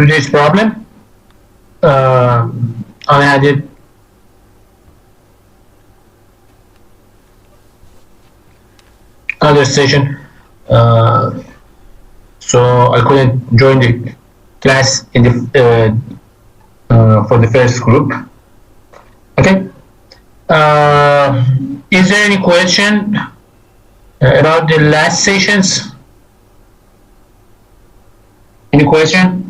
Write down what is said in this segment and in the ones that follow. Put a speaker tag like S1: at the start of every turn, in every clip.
S1: today's problem. I added another session, so I couldn't join the class in the for the first group. Okay. Is there any question about the last sessions? Any question?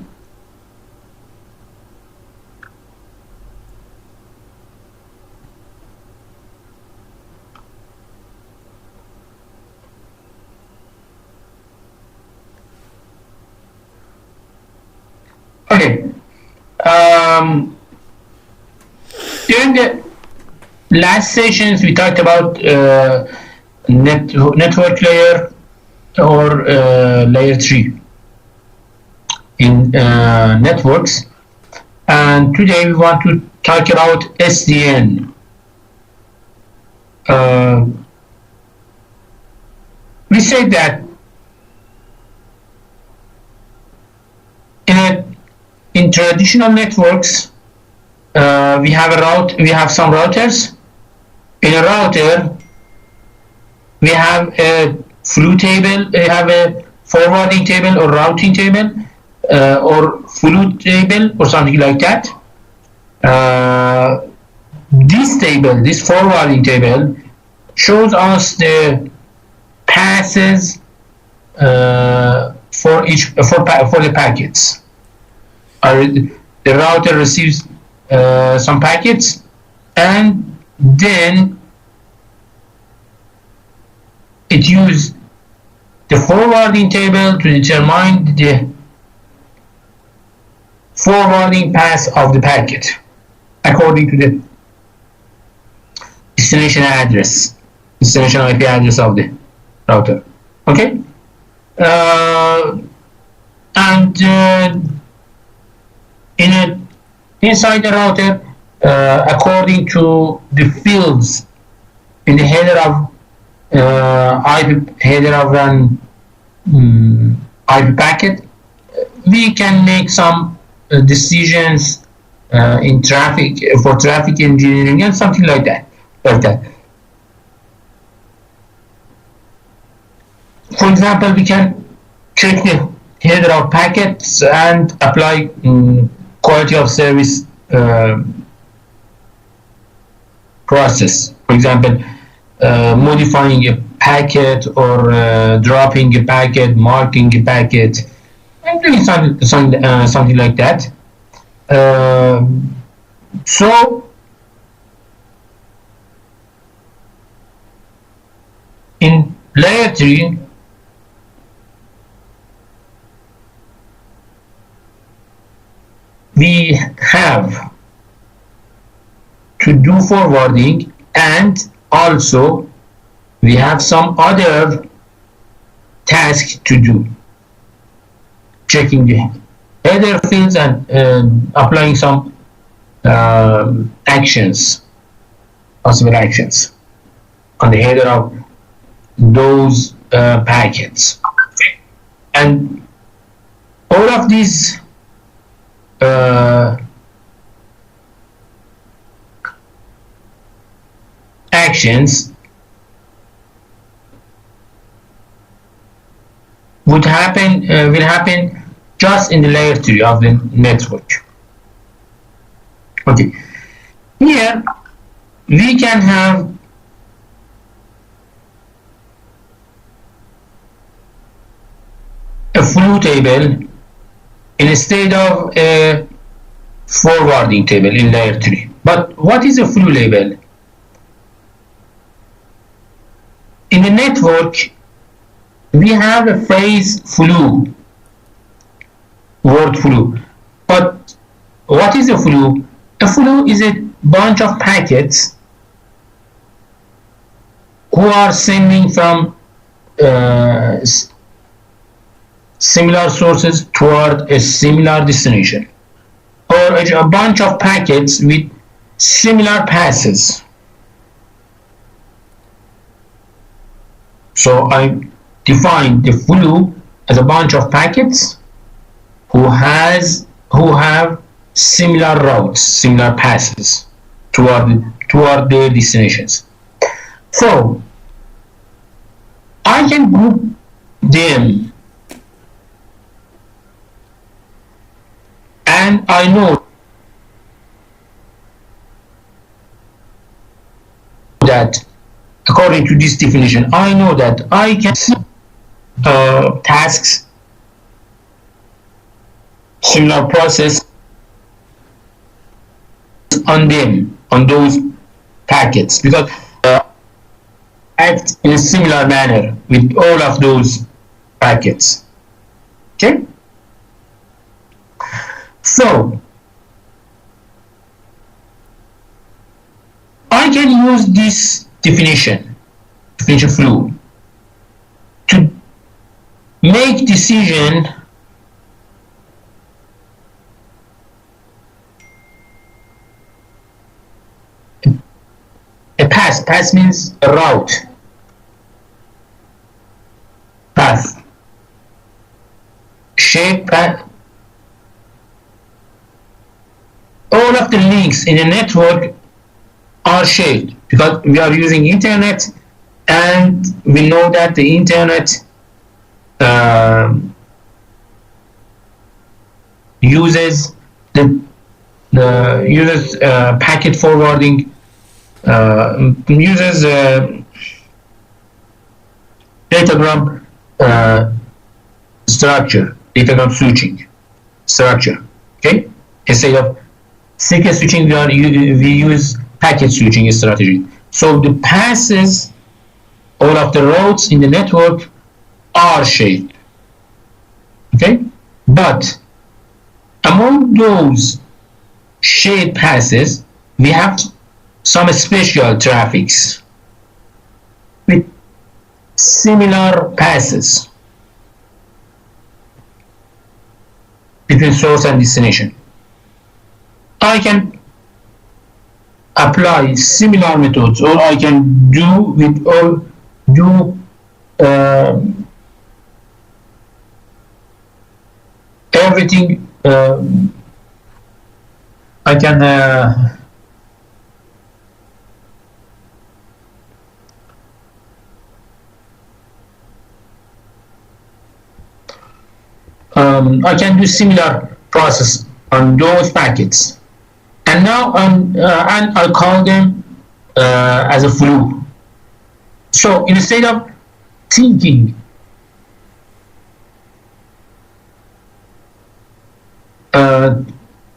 S1: Okay. During the last sessions, we talked about network layer or layer 3 in networks, and today we want to talk about SDN. We say that in traditional networks, we have some routers. In a router, we have a flow table, we have a forwarding table or routing table, or flow table or something like that. This table, this forwarding table, shows us the passes for the packets. The router receives some packets, and then it uses the forwarding table to determine the forwarding path of the packet according to the destination IP address of the router. Okay, and inside the router, according to the fields in the header of IP header of an IP packet, we can make some decisions in traffic engineering and something like that. For example, we can check the header of packets and apply quality of service process. For example, modifying a packet or dropping a packet, marking a packet, and doing something like that. So in layer 3, we have to do forwarding, and also we have some other tasks to do, checking the header fields and applying some possible actions on the header of those packets. And all of these actions will happen just in the layer 3 of the network. Okay, here we can have a flow table instead of a forwarding table in layer 3. But what is a flow table? In the network, we have a phrase flow, word flow. But what is a flow? A flow is a bunch of packets who are sending from similar sources toward a similar destination, or a bunch of packets with similar passes. So I define the flow as a bunch of packets who who have similar routes, similar passes toward their destinations. So I can group them, and I know that according to this definition, I know that I can see tasks, similar process on them, on those packets, because act in a similar manner with all of those packets. Okay? So I can use this definition flow, to make decision a path. Path means a route. Path. Shape path. All of the links in a network are shaped because we are using internet, and we know that the internet uses uses packet forwarding, uses datagram structure, datagram switching structure. Okay, instead of secret switching, we use packet switching strategy. So the passes, all of the routes in the network are shaped. Okay, but among those shaped passes, we have some special traffics with similar passes between source and destination. I can apply similar methods, or I can do everything. I can I can do similar process on those packets, and now and I call them as a flow. So instead of thinking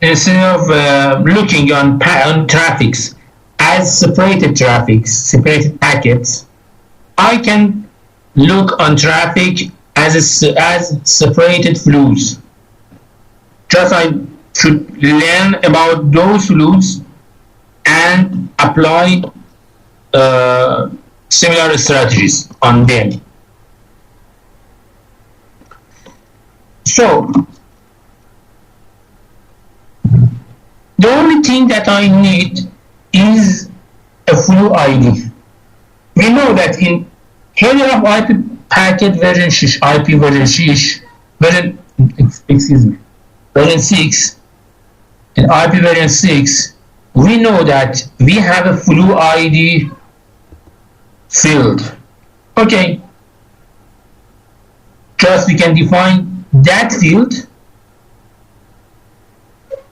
S1: instead of looking on traffics as separated packets, I can look on traffic as separated flows. Just I should learn about those flows and apply similar strategies on them. So the only thing that I need is a flow ID. We know that in header of IP packet version 6, IP version 6, version 6, and IP version 6, we know that we have a flow ID field. Okay, just we can define that field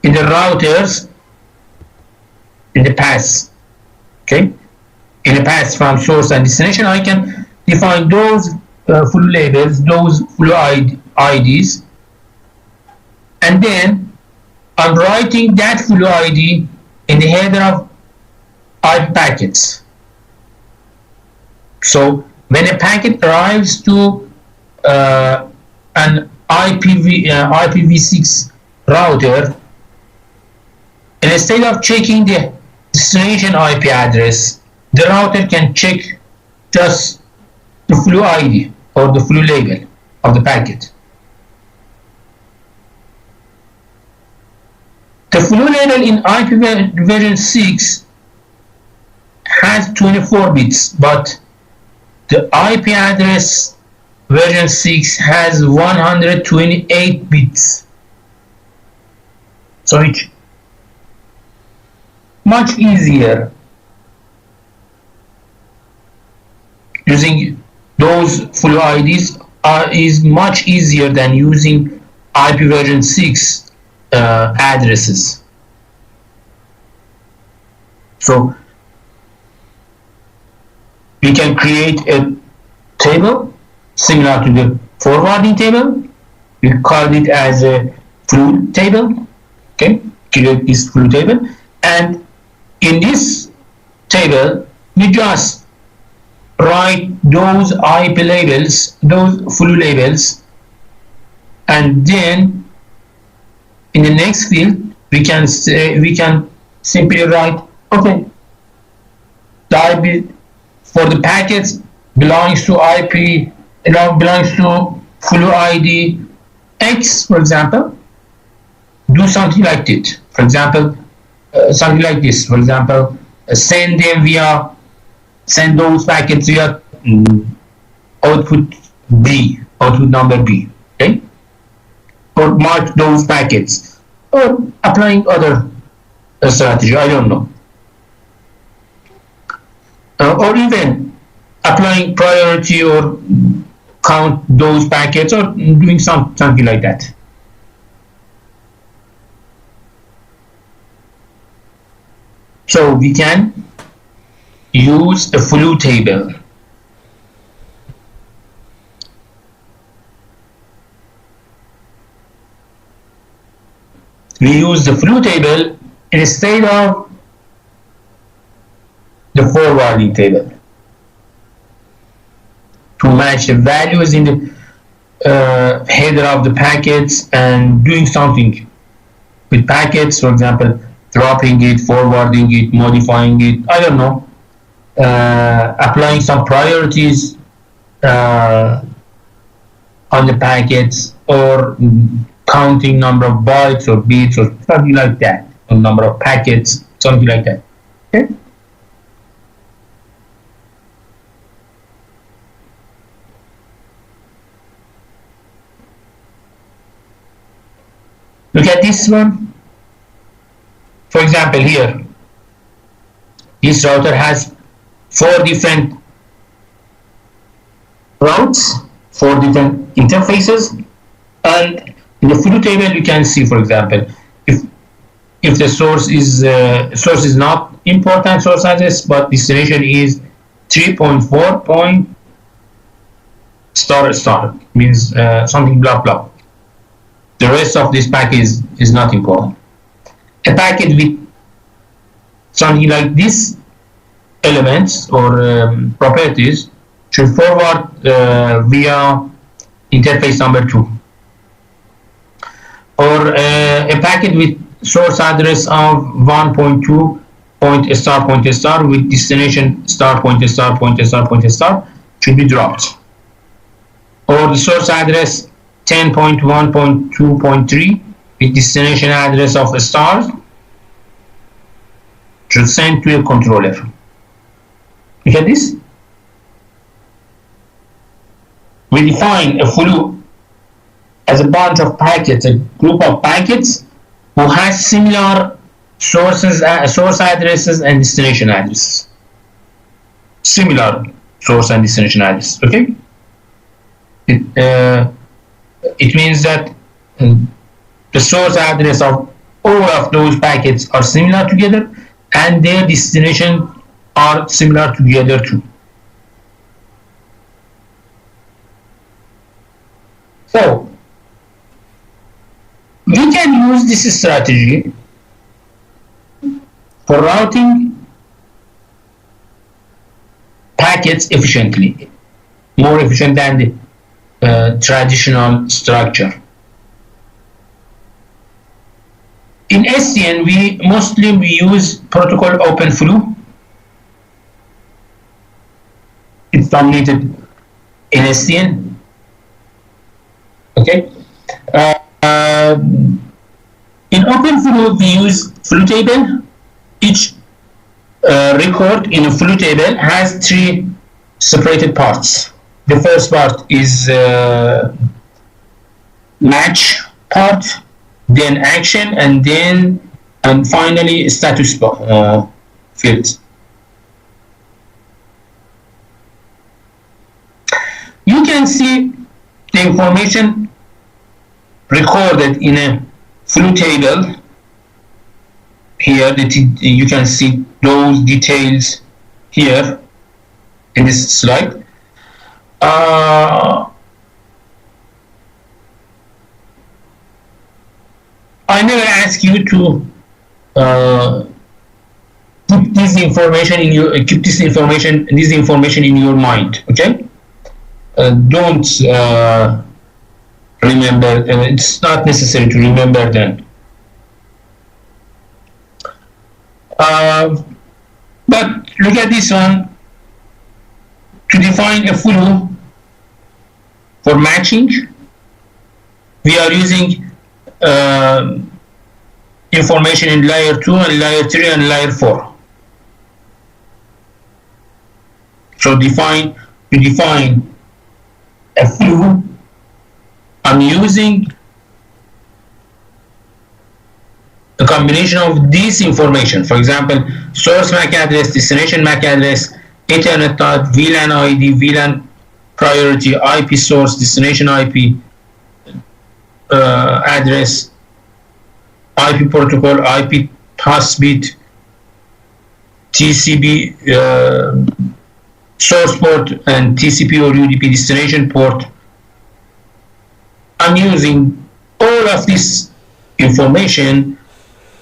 S1: in the routers in the path. Okay, in the path from source and destination, I can define those flow labels, those flow IDs, and then I'm writing that flow ID in the header of IP packets. So when a packet arrives to an IPv6 router, and instead of checking the destination IP address, the router can check just the flow ID or the flow label of the packet. The flow label in IP version 6 has 24 bits, but the IP address version 6 has 128 bits. So it's much easier using those full IDs is much easier than using IP version 6 addresses. So we can create a table similar to the forwarding table. We call it as a flu table. Okay, create this flu table, and in this table we just write those IP labels, those flu labels, and then in the next field we can simply write, okay, the IP for the packets belongs to IP, belongs to flu ID X, for example. Do something like this. For example, something like this. For example, send those packets via output B, output number B. Okay, or mark those packets, or applying other strategy. I don't know. Or even applying priority or count those packets, or doing something like that. So we can use a flu table. We use the flu table instead of the forwarding table to match the values in the header of the packets and doing something with packets, for example, dropping it, forwarding it, modifying it, I don't know, applying some priorities on the packets, or counting number of bytes or bits or something like that, or number of packets, something like that. Okay. Look at this one. For example, here, this router has 4 different routes, 4 different interfaces, and in the flu table you can see, for example, if the source is not important source address, but destination is 3.4 point star means something blah blah. The rest of this packet is not important. A packet with something like this elements or properties should forward via interface number 2. Or a packet with source address of 1.2 point star with destination star point star should be dropped. Or the source address 10.1.2.3 with destination address of stars should send to a controller. Look at this. We define a flu as a bunch of packets, a group of packets who has similar source addresses and destination addresses. Similar source and destination address. Okay. It means that the source address of all of those packets are similar together, and their destination are similar together too. So we can use this strategy for routing packets efficiently, more efficient than the traditional structure. In SDN, we use protocol OpenFlu. It's dominated in SDN. Okay. In OpenFlu, we use flu table. Each record in a flu table has 3 separated parts. The first part is match part. then action, and finally status field. You can see the information recorded in a flow table here. You can see those details here in this slide. I never ask you to keep this information in your mind. Okay, don't remember. It's not necessary to remember them. But look at this one. To define a flow for matching, we are using information in layer 2 and layer 3 and layer 4. So to define a flow, I'm using a combination of this information. For example, source MAC address, destination MAC address, Ethernet type, VLAN ID, VLAN priority, IP source, destination IP address, IP protocol, IP pass bit, TCP source port, and TCP or UDP destination port. I'm using all of this information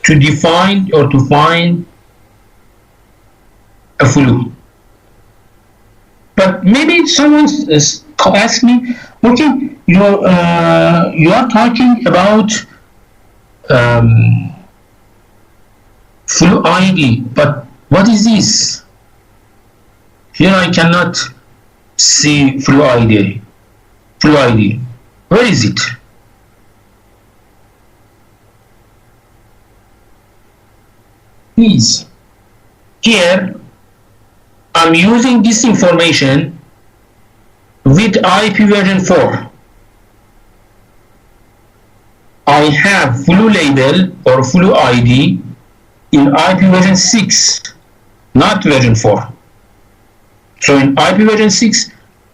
S1: to define or to find a flow. But maybe someone asks me, okay, you are talking about flow ID, but what is this? Here I cannot see flow ID. Where is it? Please, here I'm using this information with IP version 4. I have flow label or flow ID in IP version 6, not version 4. So in IP version 6,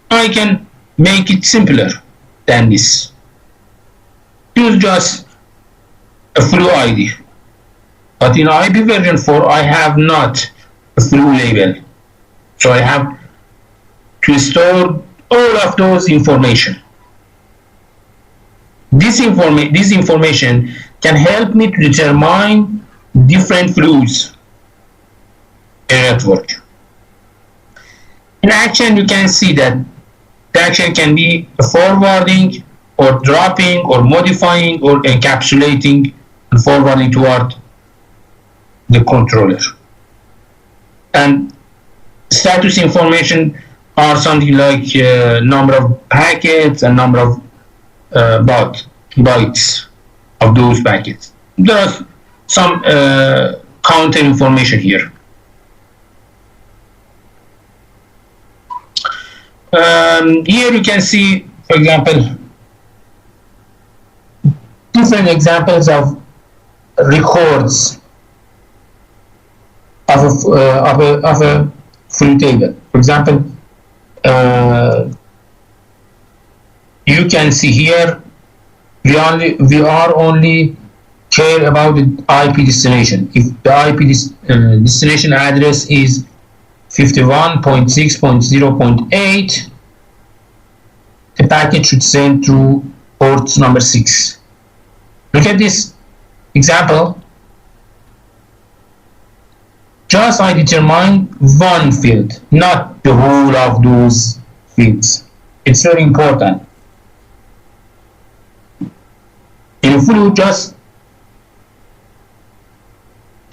S1: I can make it simpler than this. Use just a flow ID. But in IP version 4, I have not a flow label. So I have to store all of those information. This information can help me to determine different flows in a network. In action, you can see that the action can be forwarding or dropping or modifying or encapsulating and forwarding toward the controller. And status information are something like number of packets and number of bytes of those packets. There are some counter information here. Here you can see, for example, different examples of records of a flow table. For example, you can see here we are only care about the IP destination. If the IP destination address is 51.6.0.8, the packet should send through port number 6. Look at this example. Just I determine one field, not the whole of those fields. It's very important. In a flow, just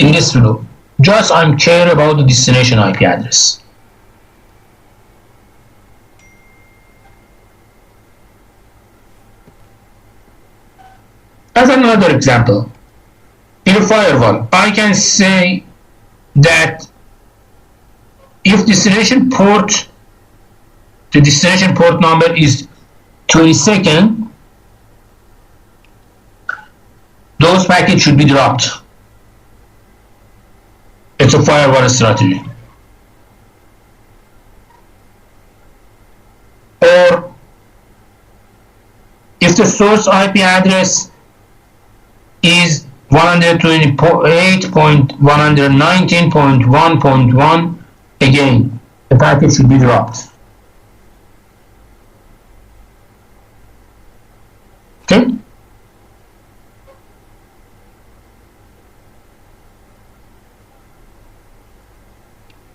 S1: in this flow, just I'm care about the destination IP address. As another example, in a firewall, I can say that if the destination port number is 22nd, packets should be dropped. It's a firewall strategy. Or if the source IP address is 128.119.1.1, again, the packet should be dropped. Okay?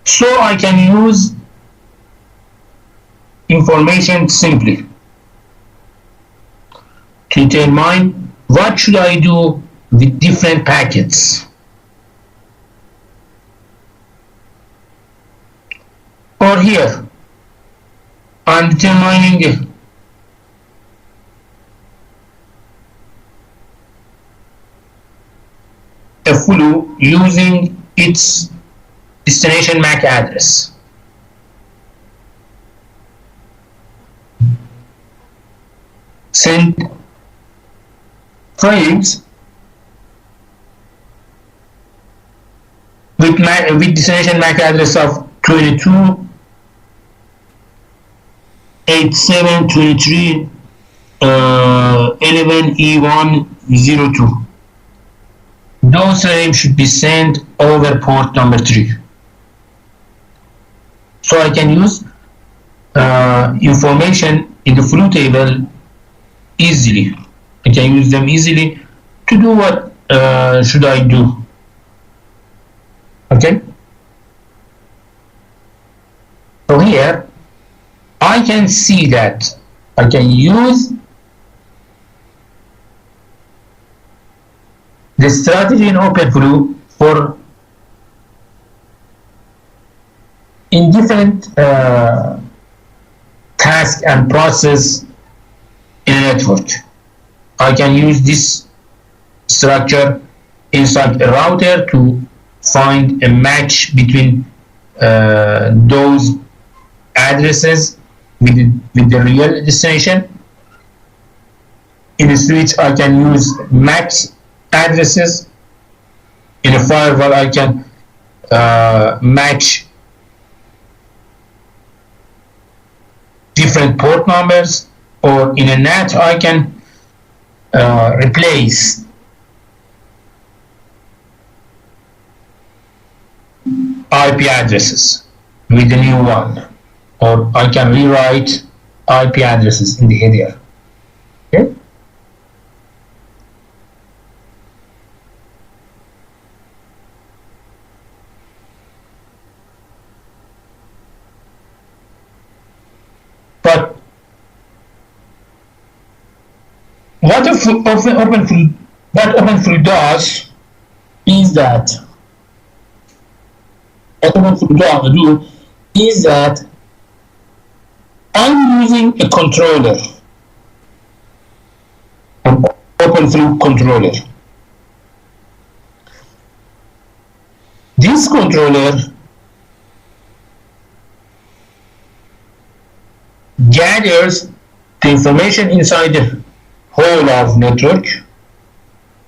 S1: So I can use information simply to determine what should I do with different packets. Or here, I'm determining a flow using its destination MAC address. Send frames with destination MAC address of 22.87.23.11E102. Those frames should be sent over port number 3. So I can use information in the flow table easily. I can use them easily to do what should I do. Okay. So here I can see that I can use the strategy in OpenFlow for in different tasks and process in a network. I can use this structure inside a router to find a match between those addresses with the real destination. In a switch, I can use match addresses. In a firewall, I can match different port numbers, or in a NAT, I can replace IP addresses with a new one, or I can rewrite IP addresses in the header. Okay? But what OpenFlow does is that I'm using a controller, an OpenFlow controller. This controller gathers the information inside the whole of network,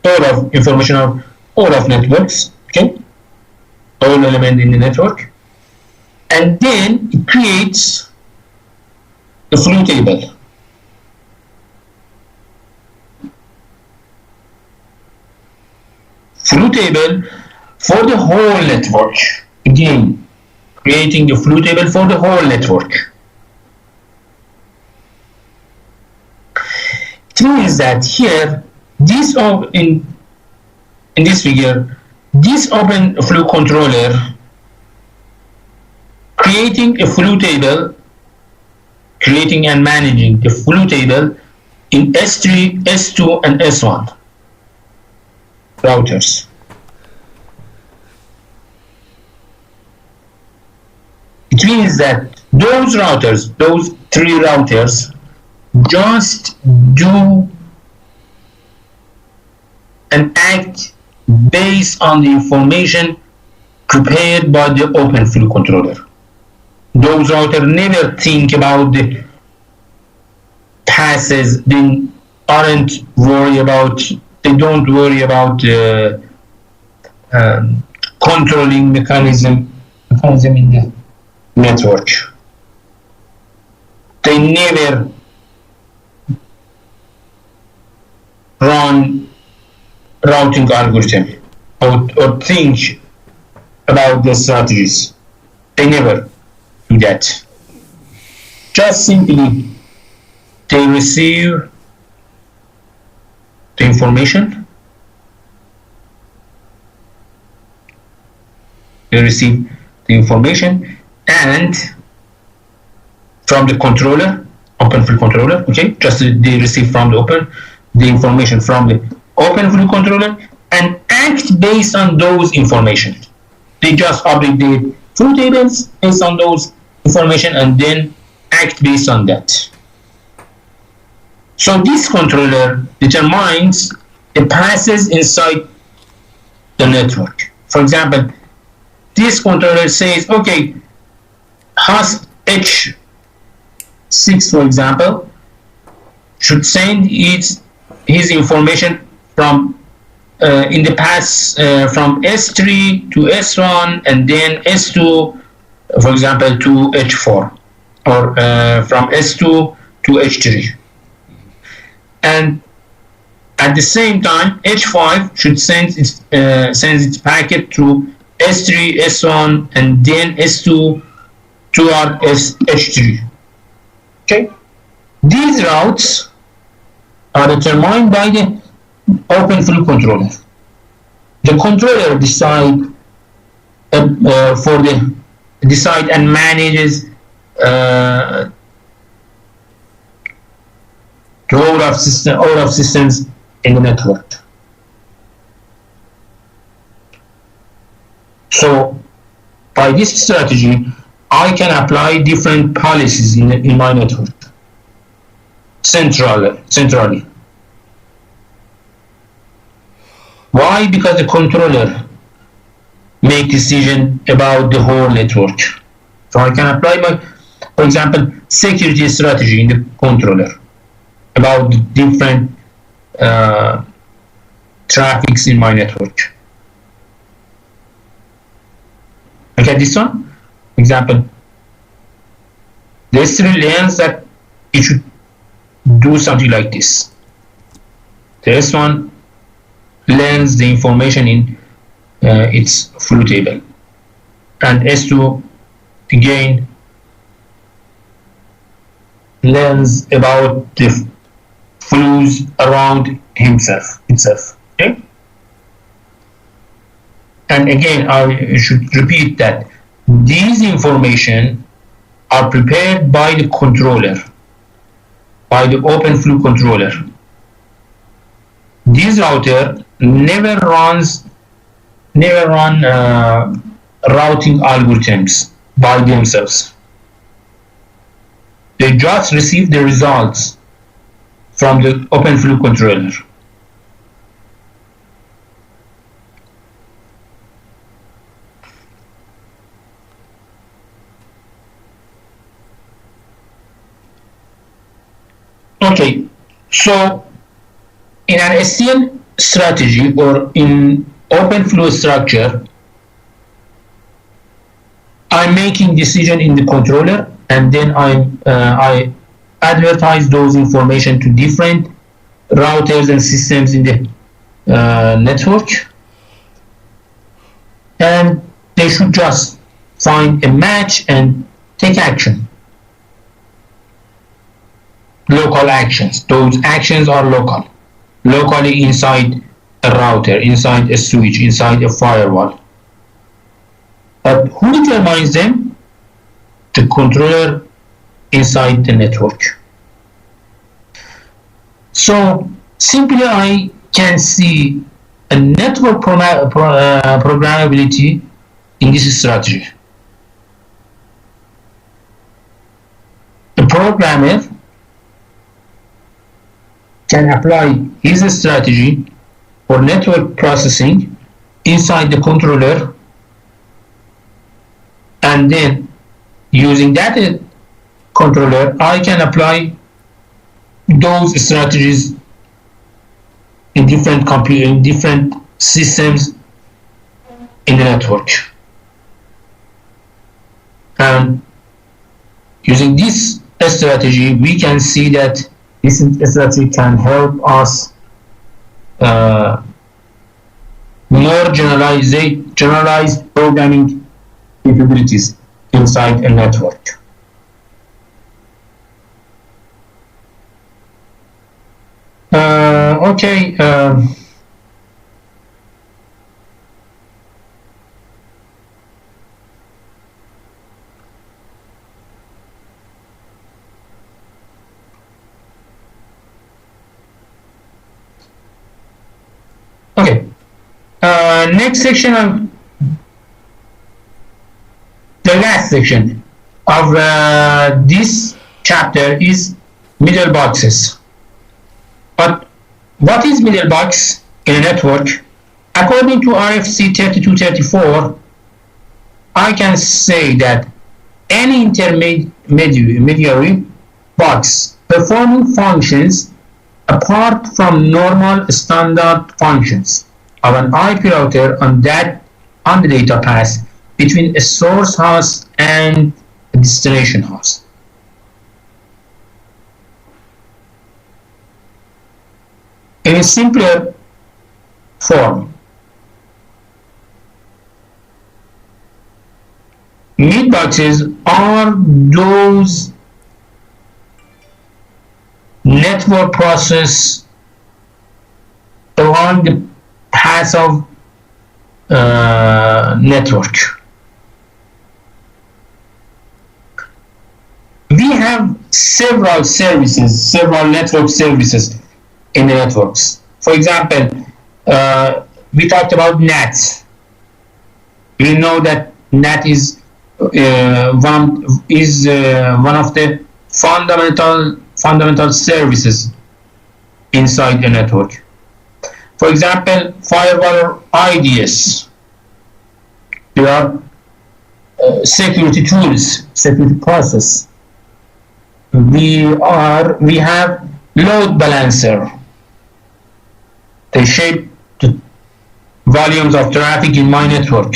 S1: all of information of all of networks, okay, all element in the network, and then it creates the flow table. Flow table for the whole network. Again, creating the flow table for the whole network. It means that here, this in this figure, this OpenFlow controller creating a flow table, creating and managing the flow table in S3, S2, and S1 routers. It means that those routers, those 3 routers, just do and act based on the information prepared by the OpenFlow controller. Those routers never think about the passes, they aren't worried about they don't worry about controlling mechanism in the network. They never run routing algorithm or think about the strategies. They never do that. Just simply they receive the information. They receive the information and from the controller, open flow controller, okay? Just they receive from the information from the open flow controller and act based on those information. They just update the flow tables based on those information and then act based on that. So this controller determines the passes inside the network. For example, this controller says, okay, host H6, for example, should send his information from in the pass from S3 to S1 and then S2, for example, to H4, or from S2 to H3. And at the same time, H5 should send its packet to S3, S1, and then S2 to our H3. Okay, these routes are determined by the open flow controller. The controller decide and manages all of systems in the network. So by this strategy, I can apply different policies in my network centrally. Why? Because the controller make decision about the whole network. So I can apply my, for example, security strategy in the controller about the different traffics in my network. Look at this one. Example, the S3 learns that it should do something like this. The S1 learns the information in its flow table, and S2 again learns about the flows around itself. Okay? And again, I should repeat that these information are prepared by the controller, by the open flow controller. This router never run routing algorithms by themselves. They just receive the results from the open flow controller. Okay, so in an SCN strategy or in open flow structure, I'm making decision in the controller, and then I advertise those information to different routers and systems in the network, and they should just find a match and take action. Local actions. Those actions are locally inside a router, inside a switch, inside a firewall. But who determines them? The controller inside the network. So simply I can see a network programmability in this strategy. The programmer can apply his strategy for network processing inside the controller, and then using that controller I can apply those strategies in different in different systems in the network. And using this strategy, we can see that this strategy can help us more generalized programming capabilities inside a network. Okay. Okay. Next section of the last section of this chapter is middle boxes. But what is middle box in a network? According to RFC 3234, I can say that any intermediary box performing functions apart from normal standard functions of an IP router on the data path between a source host and a destination host. In a simpler form, mid boxes are those network process along the path of network. We have several services, several network services in the networks. For example, we talked about NAT. We know that NAT is one of the fundamental services inside the network. For example, firewall IDS. They are security tools, security process. We have load balancer. They shape the volumes of traffic in my network.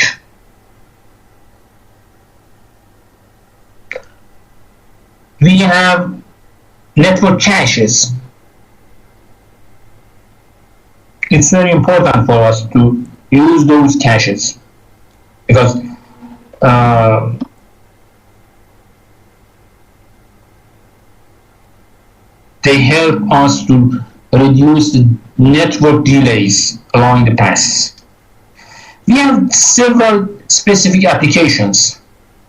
S1: We have network caches. It's very important for us to use those caches because they help us to reduce the network delays along the paths. We have several specific applications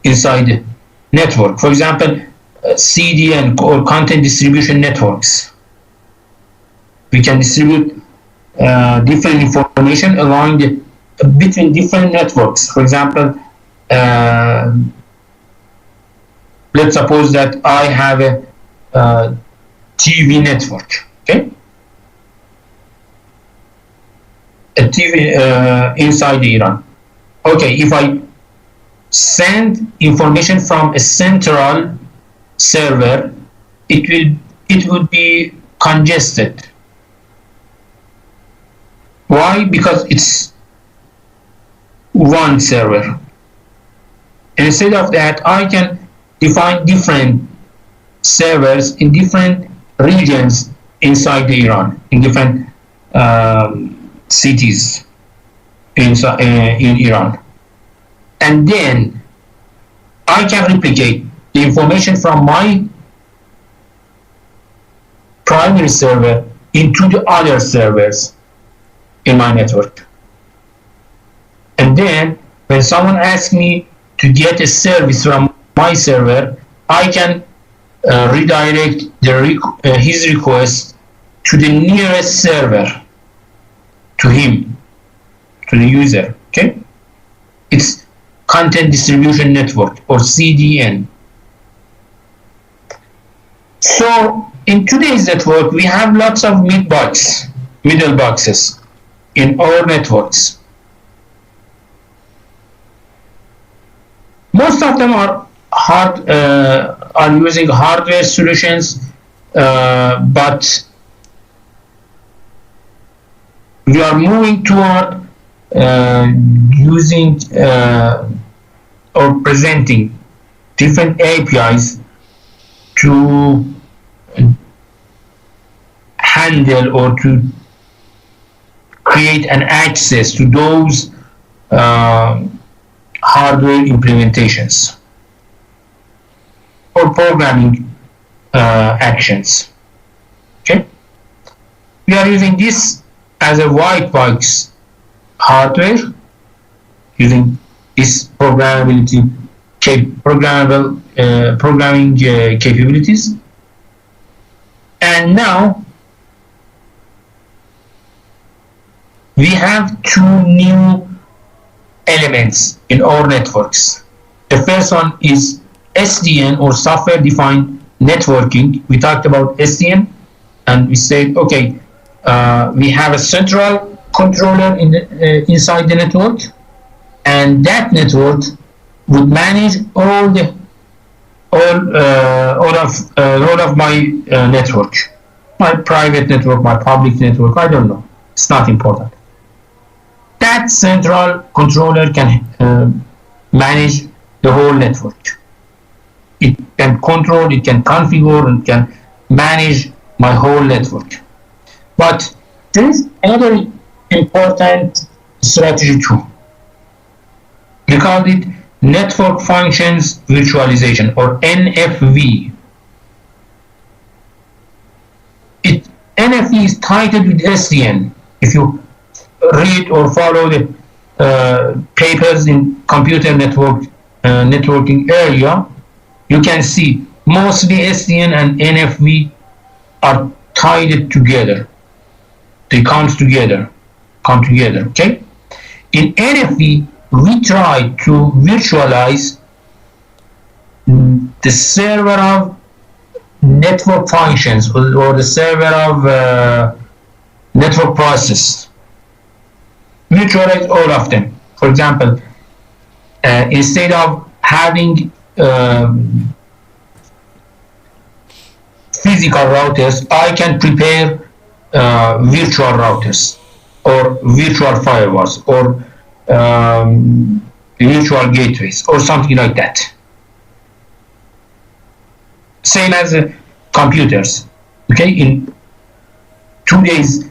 S1: inside the network. For example, CDN or content distribution networks. We can distribute different information between different networks. For example, let's suppose that I have a TV network. Okay, a TV inside Iran. Okay, if I send information from a central server, it would be congested. Why? Because it's one server. Instead of that, I can define different servers in different regions inside the Iran, in different cities in Iran, and then I can replicate the information from my primary server into the other servers in my network. And then when someone asks me to get a service from my server, I can redirect his request to the nearest server to him, to the user. Okay, it's content distribution network, or CDN. So in today's network, we have lots of middle boxes in our networks. Most of them are using hardware solutions, but we are moving toward using or presenting different APIs to handle or to create an access to those hardware implementations or programming actions. Okay, we are using this as a white box hardware, using this programming capabilities. And now we have two new elements in our networks. The first one is SDN, or software defined networking. We talked about SDN and we said, okay, we have a central controller inside the network, and that network would manage all of my network, my private network, my public network. I don't know. It's not important. That central controller can manage the whole network. It can control, it can configure, and can manage my whole network. But there is another important strategy too. We call it Network Functions Virtualization, or NFV. NFV is tied with SDN. If you read or follow the papers in computer networking area, you can see mostly SDN and NFV are tied together. They come together. Okay. In NFV, we try to virtualize the server of network functions or the server of network process. Virtualize all of them. For example, instead of having physical routers, I can prepare virtual routers or virtual firewalls or virtual gateways or something like that. Same as computers. Okay, in today's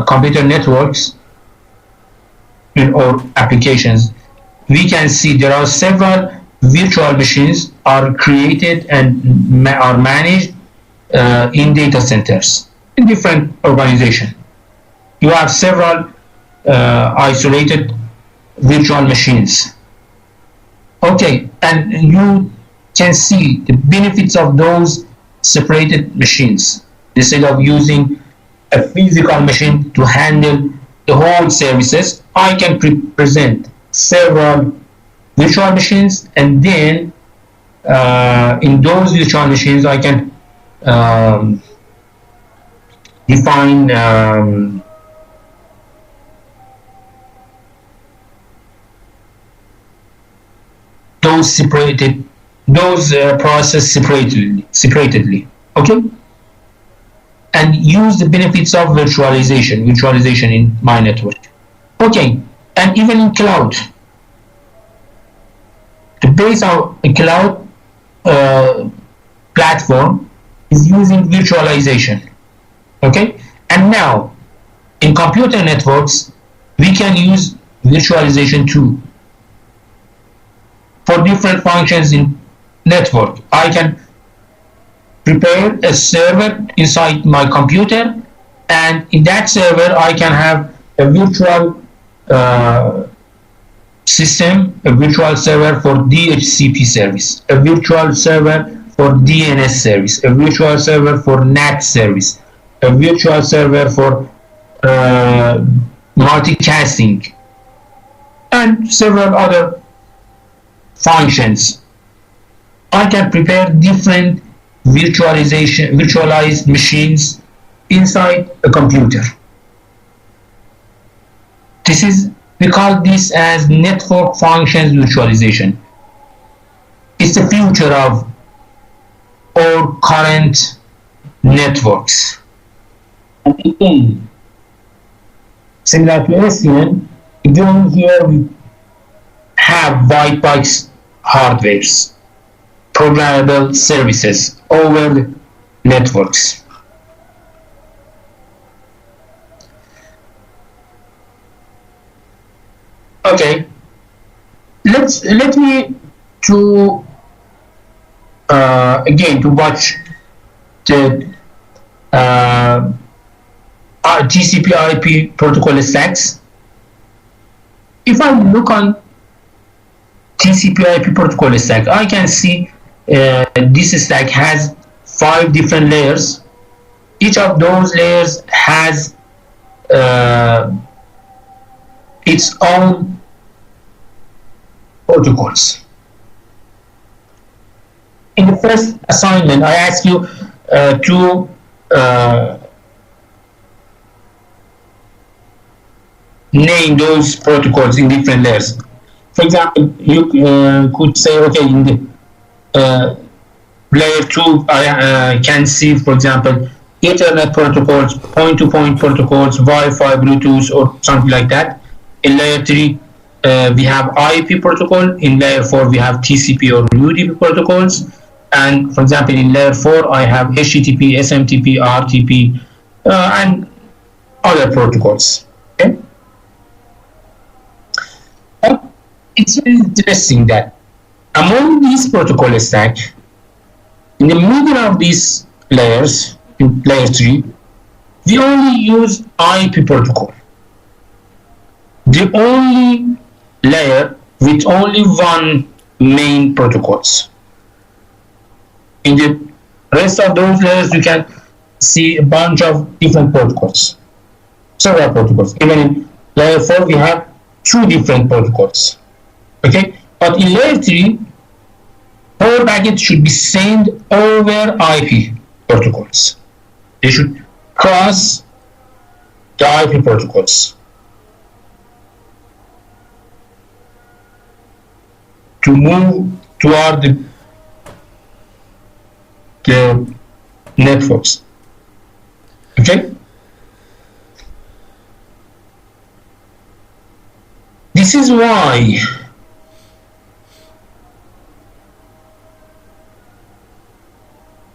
S1: computer networks or applications, we can see there are several virtual machines are created and are managed in data centers in different organizations. You have several isolated virtual machines. Okay, and you can see the benefits of those separated machines. Instead of using a physical machine to handle the whole services, I can present several virtual machines, and then in those virtual machines I can define those process separatedly. Okay, and use the benefits of virtualization in my network. Okay, and even in cloud, the base of a cloud platform is using virtualization. Okay, and now in computer networks we can use virtualization too for different functions in network. I can prepare a server inside my computer, and in that server I can have a virtual system, a virtual server for DHCP service, a virtual server for DNS service, a virtual server for NAT service, a virtual server for multicasting, and several other functions. I can prepare different virtualized machines inside a computer. We call this as network functions virtualization. It's the future of all current networks. And again, similar to SCN. Again, here we have white box hardwares, programmable services over the networks. Okay, let me to again to watch the TCP/IP protocol stacks. If I look on TCP/IP protocol stack, I can see this stack has 5 different layers. Each of those layers has its own protocols. In the first assignment, I asked you to name those protocols in different layers. For example, you could say, okay, in the layer 2, I can see, for example, Ethernet protocols, point-to-point protocols, Wi-Fi, Bluetooth, or something like that. In layer 3, we have IP protocol. In layer 4, we have TCP or UDP protocols. And for example, in layer 4, I have HTTP, SMTP, RTP, and other protocols. Okay? But it's very interesting that among these protocol stack, in the middle of these layers, in layer 3, we only use IP protocol. The only layer with only one main protocols. In the rest of those layers, you can see a bunch of different protocols, several protocols. Even in layer 4, we have 2 different protocols. Okay, but in layer 3, all packets should be sent over IP protocols. They should cross the IP protocols to move toward the networks. Okay, this is why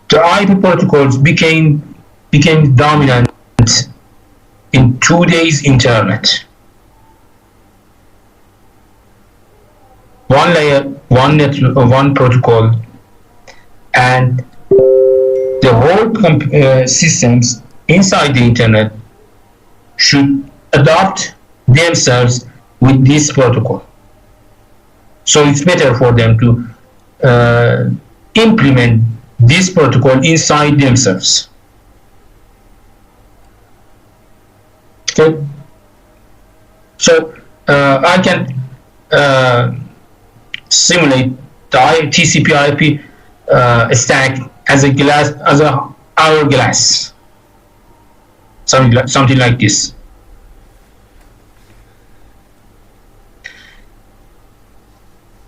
S1: the IP protocols became dominant in today's internet. One layer, one network, one protocol, and the whole systems inside the internet should adopt themselves with this protocol. So it's better for them to implement this protocol inside themselves. Okay. So I can simulate the TCP/IP stack as a glass, as a hourglass, something like this.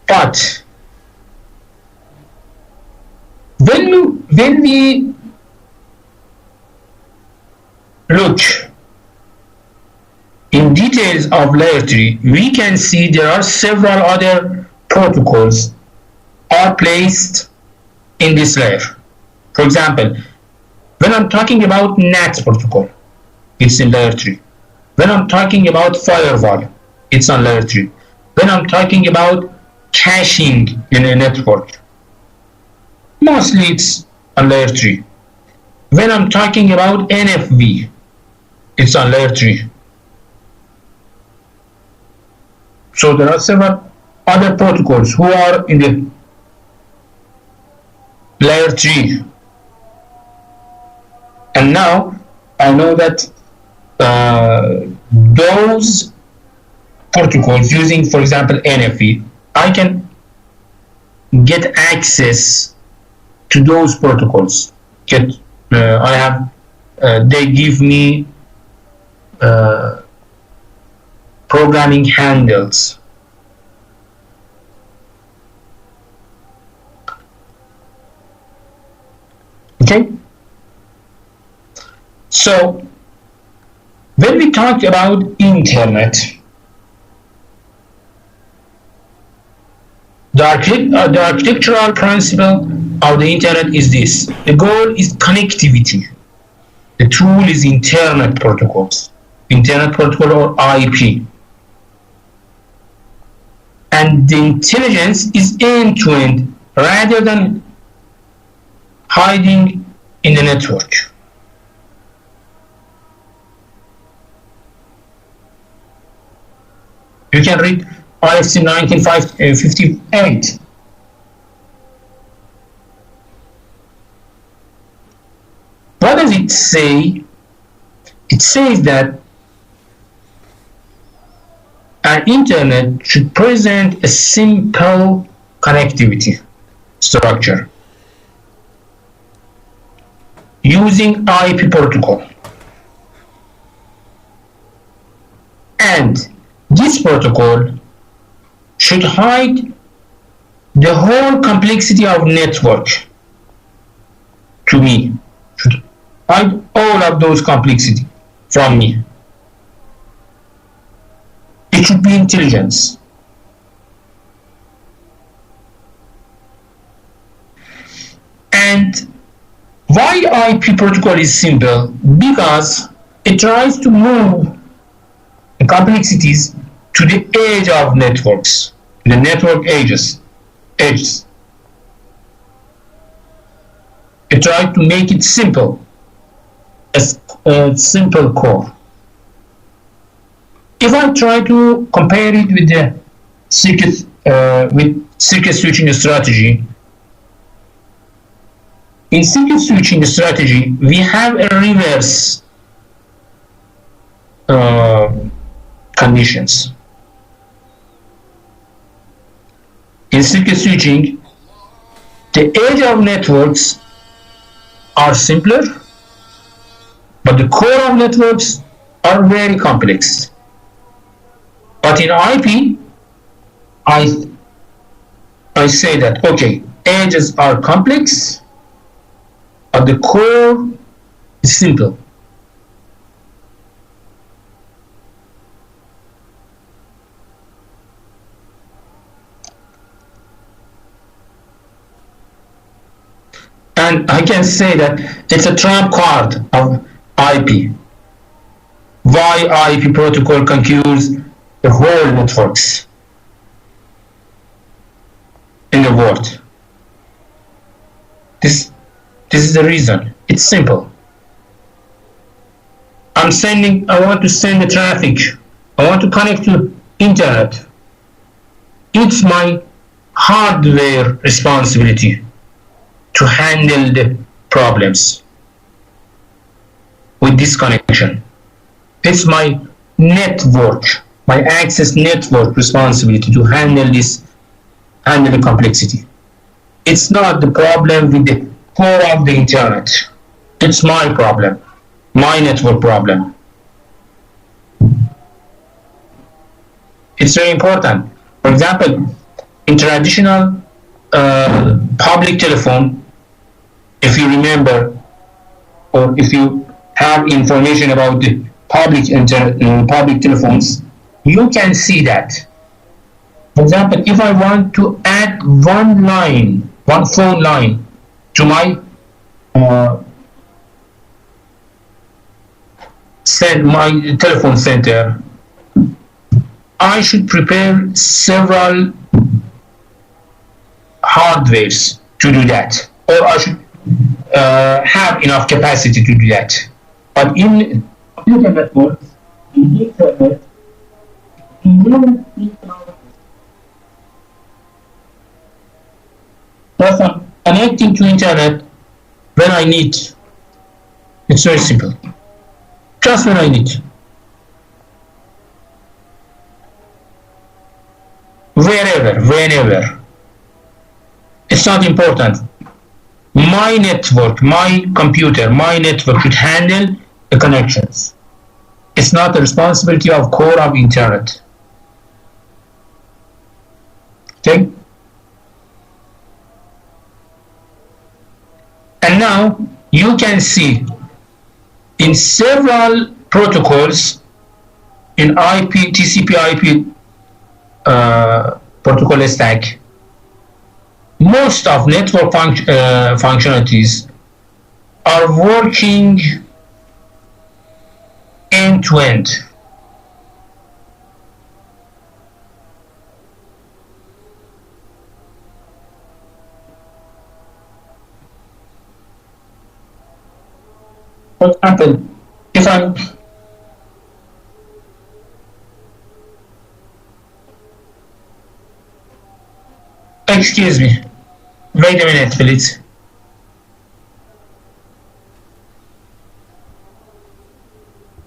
S1: But when we look in details of layer 3, we can see there are several other protocols are placed in this layer. For example, when I'm talking about NAT protocol, it's in layer 3. When I'm talking about firewall, it's on layer 3. When I'm talking about caching in a network, mostly it's on layer 3. When I'm talking about NFV, it's on layer 3. So there are several other protocols who are in the layer 3. And now I know that those protocols using, for example, NFV, I can get access to those protocols. I have, they give me programming handles. Okay. So When we talk about internet, the architectural principle of the internet is this. The goal is connectivity. The tool is internet protocols. Internet protocol or IP. And the intelligence is end-to-end rather than hiding in the network. You can read ISC 1958. What does it say? It says that an internet should present a simple connectivity structure using IP protocol. And this protocol should hide the whole complexity of network to me. Should hide all of those complexity from me. It should be intelligence. And why IP protocol is simple? Because it tries to move the complexities to the edge of networks, the network edges. It tries to make it simple, a simple core. If I try to compare it with the circuit switching strategy, in circuit switching strategy, we have a reverse conditions. In circuit switching, the edge of networks are simpler, but the core of networks are very complex. But in IP, I say that, okay, edges are complex, but the core is simple. And I can say that it's a trump card of IP. Why IP protocol conquers the whole networks in the world. This is the reason. It's simple. I want to send the traffic. I want to connect to internet. It's my hardware responsibility to handle the problems with this connection. It's my network, my access network responsibility to handle the complexity. It's not the problem with the core of the internet. It's my problem, my network problem. It's very important. For example, in traditional public telephone, if you remember, or if you have information about the public telephones, you can see that. For example, if I want to add one phone line to my my telephone center, I should prepare several hardwares to do that, or I should have enough capacity to do that. But in computer networks, in internet, thus I'm connecting to internet when I need. It's very simple. Just when I need. Wherever, whenever. It's not important. My network, my computer, my network should handle the connections. It's not the responsibility of core of internet. Okay? And now you can see in several protocols in IP, TCP/IP protocol stack. Most of network functionalities are working end to end. For example, if I'm excuse me, wait a minute, please.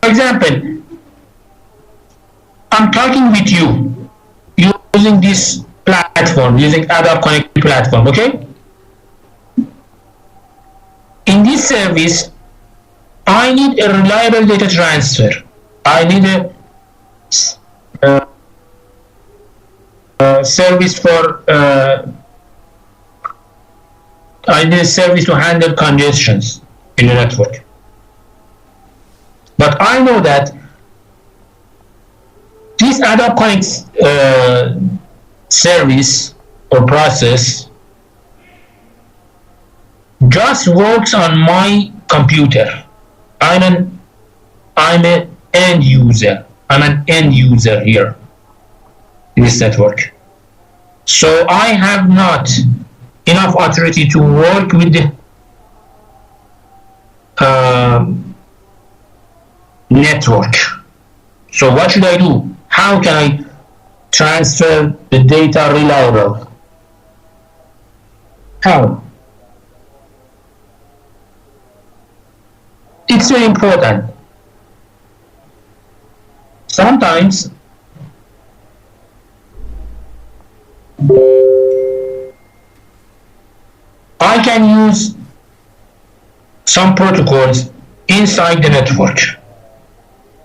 S1: For example, I'm talking with you using this platform, using Adobe Connect platform, okay? In this service, I need a reliable data transfer. I need a service for I need a service to handle congestions in the network. But I know that this Adobe Connect service or process just works on my computer. I'm an end user. I'm an end user here in this network. So I have not enough authority to work with the network. So what should I do? How can I transfer the data reliable? How? It's very important. Sometimes I can use some protocols inside the network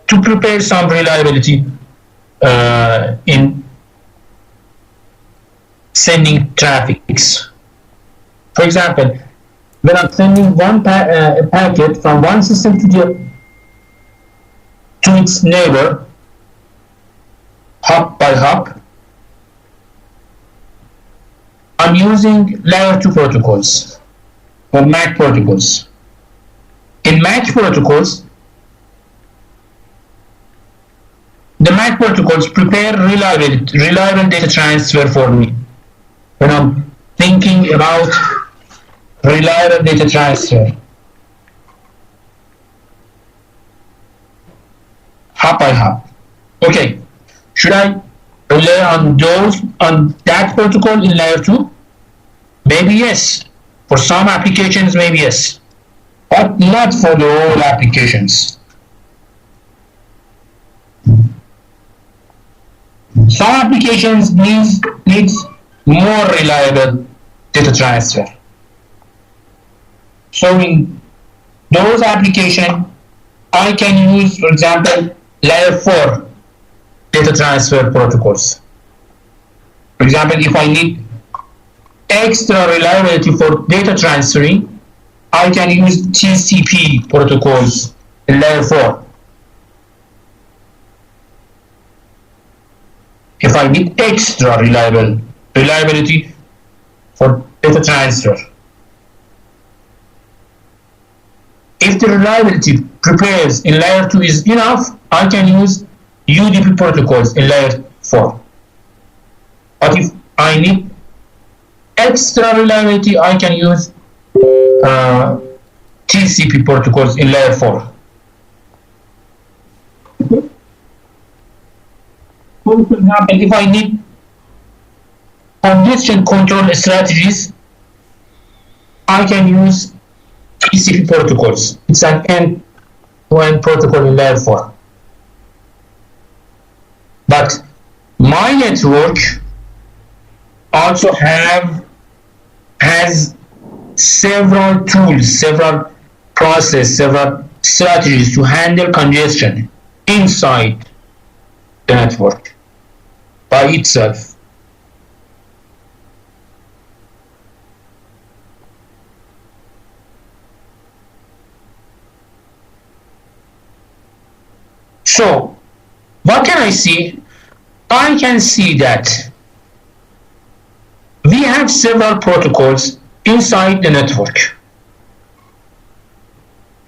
S1: to prepare some reliability in sending traffics. For example, when I'm sending one packet from one system to its neighbor, hop by hop, I'm using layer 2 protocols or MAC protocols. In MAC protocols, the MAC protocols prepare reliable data transfer for me. When I'm thinking about reliable data transfer, hop by hop. Okay, should I rely on that protocol in layer 2? Maybe yes. For some applications, maybe yes, but not for the whole applications. Some applications needs more reliable data transfer. So in those applications, I can use, for example, layer 4 data transfer protocols. For example, if I need extra reliability for data transferring, I can use TCP protocols in layer 4. If I need extra reliability for data transfer. If the reliability prepares in layer 2 is enough, I can use UDP protocols in layer 4. But if I need extra reliability, I can use TCP protocols in layer 4. For example, if I need congestion control strategies, I can use TCP protocols. It's an end-to-end protocol in layer 4. But my network also has several tools, several processes, several strategies to handle congestion inside the network by itself. So what can I see? I can see that we have several protocols inside the network.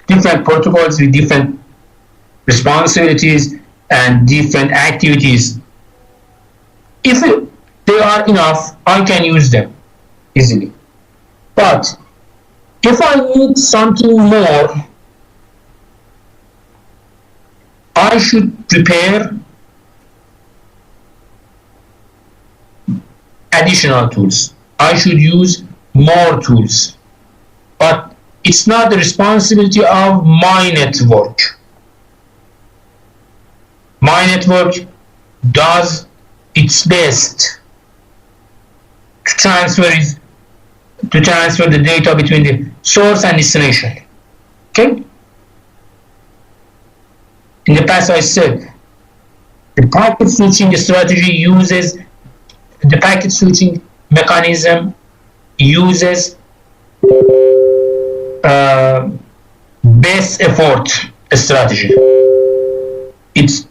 S1: Different protocols with different responsibilities and different activities. If they are enough, I can use them easily. But if I need something more, I should prepare additional tools. I should use more tools. But it's not the responsibility of my network. My network does its best to transfer the data between the source and destination. Okay? In the past I said the packet switching strategy uses the packet switching mechanism uses best effort strategy. It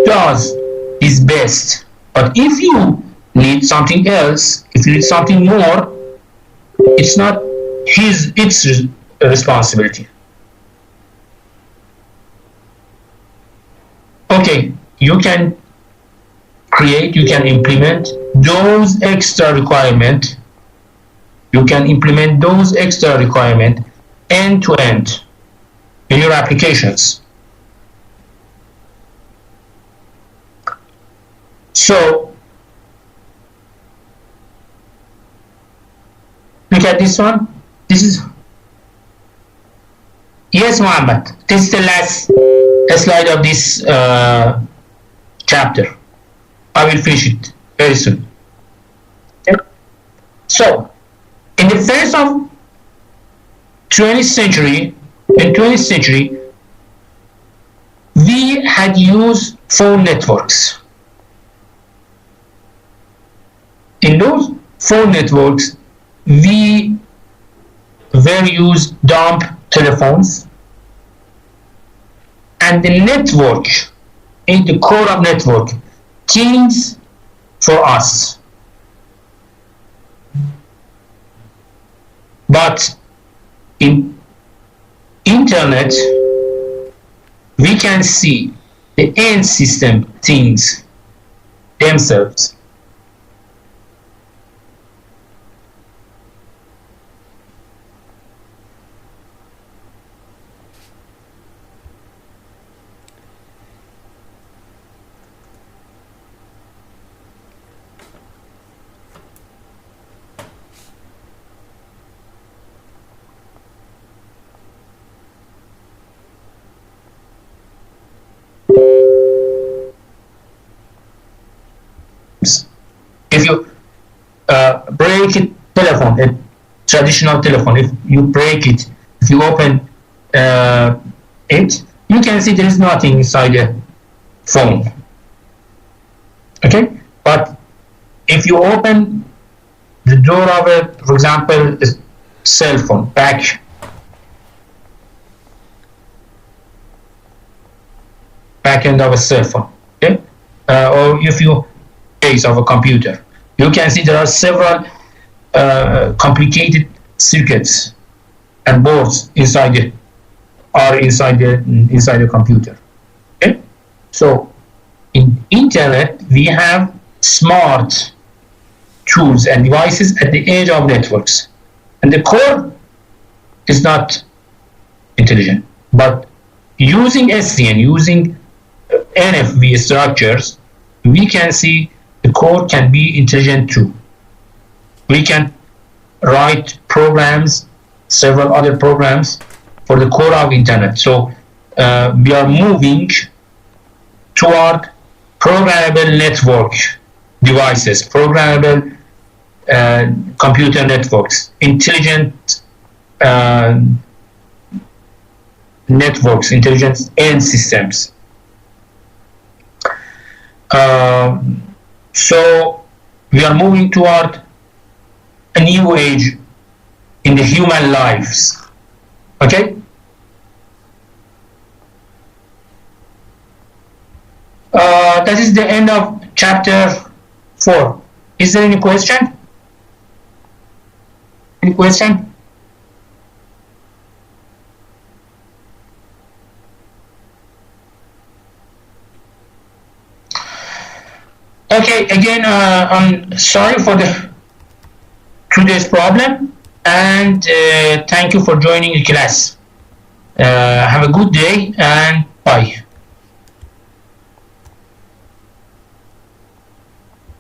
S1: does its best. But if you need something else, if you need something more, it's not its responsibility. Okay, you can create, you can implement those extra requirements. You can implement those extra requirements end to end in your applications. So look at this one. This is, yes, Muhammad, this is the last slide of this chapter. I will finish it very soon. Okay. So in the first of 20th century, we had used phone networks. In those phone networks, we were used dumb telephones, and the network, in the core of network, thinks for us. But in internet, we can see the end system things themselves. If you break a telephone, a traditional telephone, if you break it, if you open it, you can see there is nothing inside the phone. Okay, but if you open the door of a, for example, a cell phone, back end of a cell phone, okay, or if you base of a computer, you can see there are several complicated circuits and boards inside the computer. Okay, so in internet we have smart tools and devices at the edge of networks, and the core is not intelligent. But using SDN, using NFV structures, we can see the core can be intelligent too. We can write programs, several other programs for the core of internet. So we are moving toward programmable network devices, programmable computer networks, intelligent networks, intelligent end systems. So we are moving toward a new age in the human lives. Okay? That is the end of chapter 4. Is there any question? Any question? Okay, again, I'm sorry for today's problem, and thank you for joining the class. Have a good day and bye.